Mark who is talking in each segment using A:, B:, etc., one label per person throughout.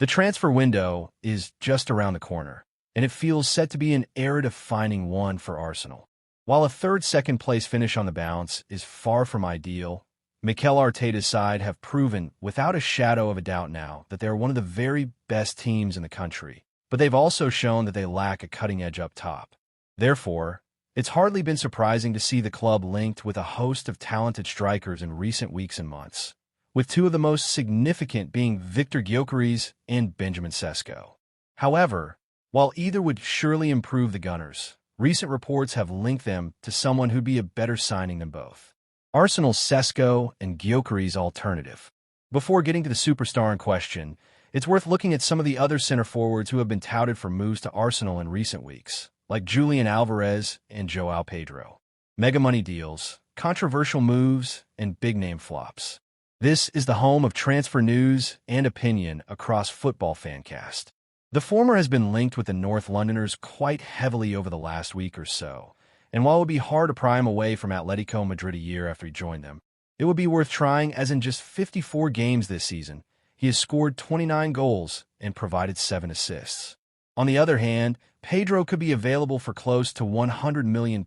A: The transfer window is just around the corner, and it feels set to be an era-defining one for Arsenal. While a third second-place finish on the bounce is far from ideal, Mikel Arteta's side have proven without a shadow of a doubt now that they are one of the very best teams in the country, but they've also shown that they lack a cutting edge up top. Therefore, it's hardly been surprising to see the club linked with a host of talented strikers in recent weeks and months, with two of the most significant being Sesko Gyokeres and Benjamin Sesko. However, while either would surely improve the Gunners, recent reports have linked them to someone who'd be a better signing than both. Arsenal's Sesko and Gyokeres alternative. Before getting to the superstar in question, it's worth looking at some of the other center forwards who have been touted for moves to Arsenal in recent weeks, like Julian Alvarez and João Pedro. Mega money deals, controversial moves, and big-name flops. This is the home of transfer news and opinion across Football Fancast. The former has been linked with the North Londoners quite heavily over the last week or so, and while it would be hard to pry him away from Atletico Madrid a year after he joined them, it would be worth trying as in just 54 games this season, he has scored 29 goals and provided 7 assists. On the other hand, Pedro could be available for close to £100 million,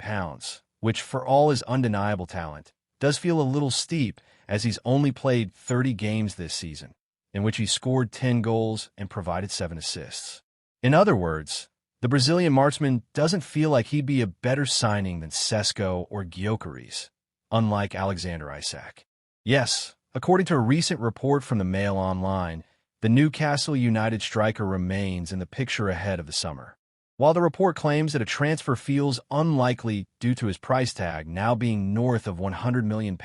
A: which for all his undeniable talent, does feel a little steep as he's only played 30 games this season, in which he scored 10 goals and provided 7 assists. In other words, the Brazilian marksman doesn't feel like he'd be a better signing than Sesko or Gyokeres, unlike Alexander Isak. Yes, according to a recent report from the Mail Online, the Newcastle United striker remains in the picture ahead of the summer. While the report claims that a transfer feels unlikely due to his price tag now being north of £100 million,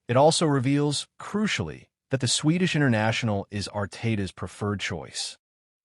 A: it also reveals, crucially, that the Swedish international is Arteta's preferred choice.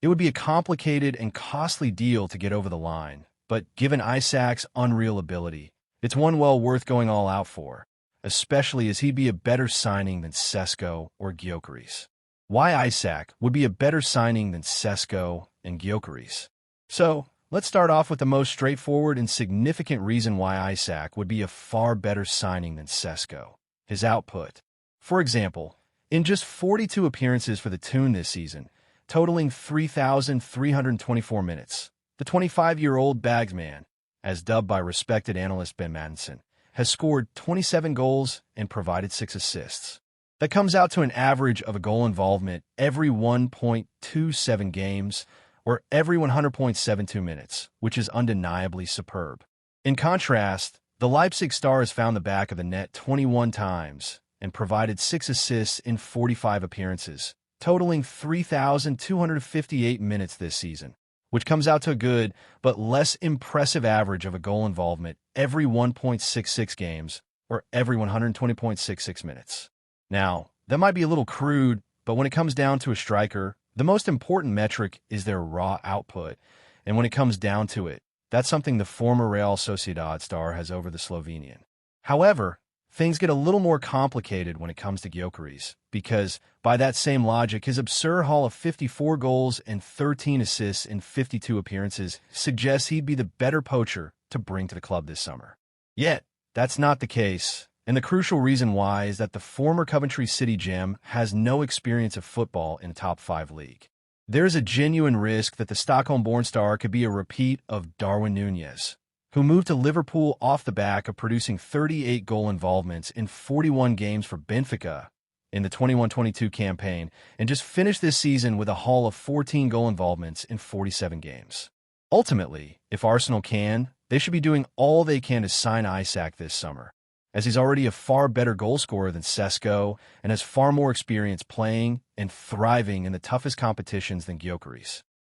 A: It would be a complicated and costly deal to get over the line, but given Isak's unreal ability, it's one well worth going all out for, especially as he'd be a better signing than Sesko or Gyokeres. Why Isak would be a better signing than Sesko and Gyokeres? So, let's start off with the most straightforward and significant reason why Isak would be a far better signing than Sesko: his output. For example, in just 42 appearances for the Toon this season, totaling 3,324 minutes, the 25-year-old bagsman, as dubbed by respected analyst Ben Madison, has scored 27 goals and provided 6 assists. That comes out to an average of a goal involvement every 1.27 games, or every 100.72 minutes, which is undeniably superb. In contrast, the Leipzig star has found the back of the net 21 times and provided 6 assists in 45 appearances, totaling 3,258 minutes this season, which comes out to a good but less impressive average of a goal involvement every 1.66 games, or every 120.66 minutes. Now, that might be a little crude, but when it comes down to a striker, the most important metric is their raw output, and when it comes down to it, that's something the former Real Sociedad star has over the Slovenian. However, things get a little more complicated when it comes to Gyokeres, because, by that same logic, his absurd haul of 54 goals and 13 assists in 52 appearances suggests he'd be the better poacher to bring to the club this summer. Yet, that's not the case, and the crucial reason why is that the former Coventry City gem has no experience of football in a top 5 league. There's a genuine risk that the Stockholm-born star could be a repeat of Darwin Núñez, who moved to Liverpool off the back of producing 38 goal involvements in 41 games for Benfica in the 21-22 campaign, and just finished this season with a haul of 14 goal involvements in 47 games. Ultimately, if Arsenal can, they should be doing all they can to sign Isak this summer, as he's already a far better goal scorer than Sesko and has far more experience playing and thriving in the toughest competitions than Gyokeres.